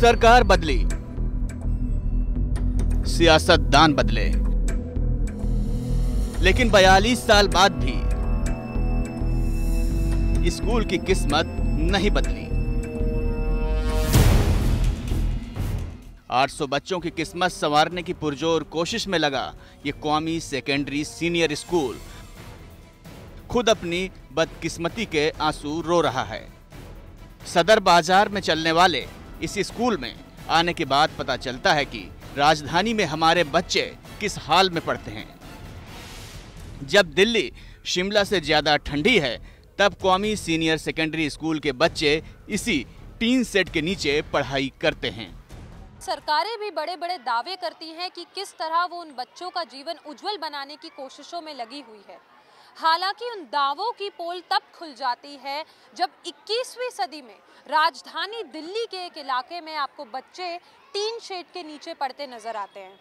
सरकार बदली, सियासतदान बदले, लेकिन 42 साल बाद भी स्कूल की किस्मत नहीं बदली। 800 बच्चों की किस्मत संवारने की पुरजोर कोशिश में लगा ये कौमी सेकेंडरी सीनियर स्कूल खुद अपनी बदकिस्मती के आंसू रो रहा है। सदर बाजार में चलने वाले इस स्कूल में आने के बाद पता चलता है कि राजधानी में हमारे बच्चे किस हाल में पढ़ते हैं। जब दिल्ली शिमला से ज्यादा ठंडी है, तब कौमी सीनियर सेकेंडरी स्कूल के बच्चे इसी टीन सेट के नीचे पढ़ाई करते हैं। सरकारें भी बड़े बड़े दावे करती हैं कि किस तरह वो उन बच्चों का जीवन उज्जवल बनाने की कोशिशों में लगी हुई है। हालांकि उन दावों की पोल तब खुल जाती है जब 21वीं सदी में राजधानी दिल्ली के एक इलाके में आपको बच्चे टीन शेड के नीचे पढ़ते नजर आते हैं।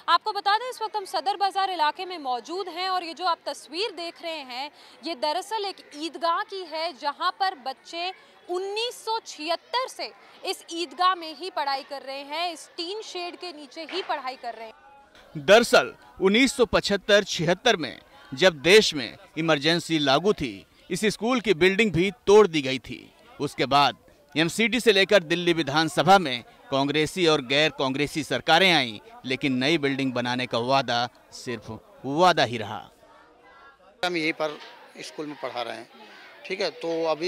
आपको बता दें, इस वक्त हम सदर बाजार इलाके में मौजूद हैं और ये जो आप तस्वीर देख रहे हैं ये दरअसल एक ईदगाह की है, जहां पर बच्चे 1976 से इस ईदगाह में ही पढ़ाई कर रहे हैं, इस टीन शेड के नीचे ही पढ़ाई कर रहे हैं। दरअसल 1975-76 में जब देश में इमरजेंसी लागू थी, इस स्कूल की बिल्डिंग भी तोड़ दी गई थी। उसके बाद एमसीडी से लेकर दिल्ली विधानसभा में कांग्रेसी और गैर कांग्रेसी सरकारें आईं, लेकिन नई बिल्डिंग बनाने का वादा सिर्फ वादा ही रहा। हम यहीं पर स्कूल में पढ़ा रहे हैं, ठीक है। तो अब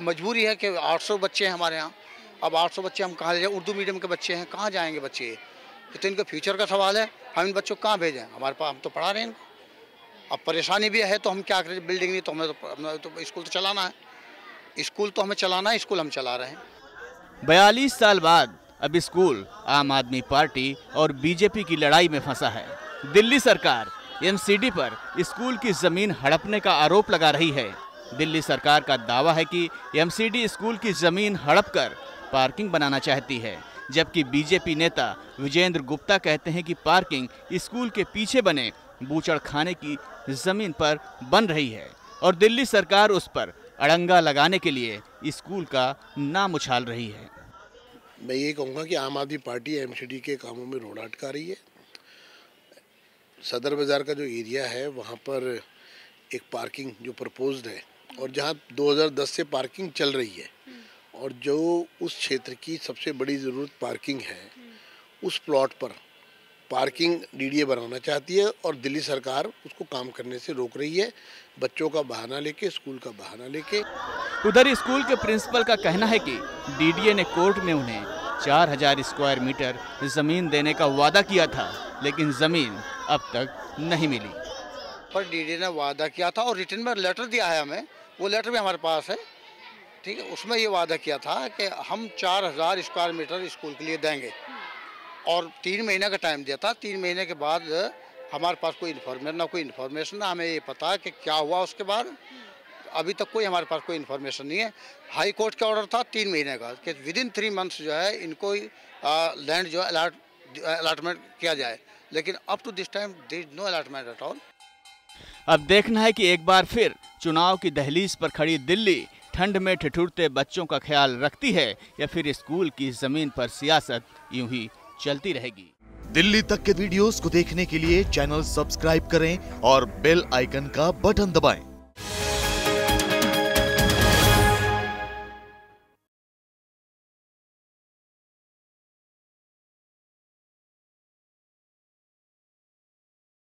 मजबूरी है कि 800 बच्चे हैं हमारे यहाँ। अब 800 बच्चे हम कहाँ ले जाएं? उर्दू मीडियम के बच्चे हैं, कहाँ जाएंगे बच्चे? ये तो इनका फ्यूचर का सवाल है। हम इन बच्चों को कहाँ भेजें? हमारे पास हम तो पढ़ा रहे हैं इनको। अब परेशानी भी है तो हम क्या करें? बिल्डिंग नहीं तो हमें तो स्कूल तो चलाना है, स्कूल तो हमें चलाना है, स्कूल हम चला रहे हैं। 42 साल बाद अब स्कूल आम आदमी पार्टी और बीजेपी की लड़ाई में फंसा है। दिल्ली सरकार एमसीडी पर स्कूल की जमीन हड़पने का आरोप लगा रही है। दिल्ली सरकार का दावा है कि एमसीडी स्कूल की जमीन हड़पकर पार्किंग बनाना चाहती है, जबकि बीजेपी नेता विजेंद्र गुप्ता कहते हैं कि पार्किंग स्कूल के पीछे बने बूचड़ खाने की जमीन पर बन रही है और दिल्ली सरकार उस पर अड़ंगा लगाने के लिए स्कूल का नाम उछाल रही है। मैं ये कहूँगा कि आम आदमी पार्टी एमसीडी के कामों में रोड़ा अटका रही है। सदर बाज़ार का जो एरिया है वहाँ पर एक पार्किंग जो प्रपोज्ड है और जहाँ 2010 से पार्किंग चल रही है और जो उस क्षेत्र की सबसे बड़ी ज़रूरत पार्किंग है, उस प्लॉट पर पार्किंग डीडीए बनाना चाहती है और दिल्ली सरकार उसको काम करने से रोक रही है, बच्चों का बहाना लेके, स्कूल का बहाना लेके। उधर स्कूल के प्रिंसिपल का कहना है कि डीडीए ने कोर्ट में उन्हें 4000 स्क्वायर मीटर जमीन देने का वादा किया था, लेकिन जमीन अब तक नहीं मिली। पर डीडीए ने वादा किया था और रिटर्न में लेटर दिया है हमें, वो लेटर भी हमारे पास है, ठीक है। उसमें ये वादा किया था कि हम 4000 स्क्वायर मीटर स्कूल के लिए देंगे और 3 महीने का टाइम दिया था। 3 महीने के बाद हमारे पास कोई इन्फॉर्मेशन ना हमें ये पता कि क्या हुआ उसके बाद। अभी तक कोई हमारे पास कोई इन्फॉर्मेशन नहीं है। हाई कोर्ट का ऑर्डर था 3 महीने का कि विदिन 3 मंथ्स जो है इनको लैंड जो अलॉटमेंट किया जाए, लेकिन up to this time there is no allotment at all. अब देखना है कि एक बार फिर चुनाव की दहलीज पर खड़ी दिल्ली ठंड में ठिठुरते बच्चों का ख्याल रखती है या फिर स्कूल की जमीन पर सियासत यूं ही चलती रहेगी। दिल्ली तक के वीडियोस को देखने के लिए चैनल सब्सक्राइब करें और बेल आइकन का बटन दबाएं।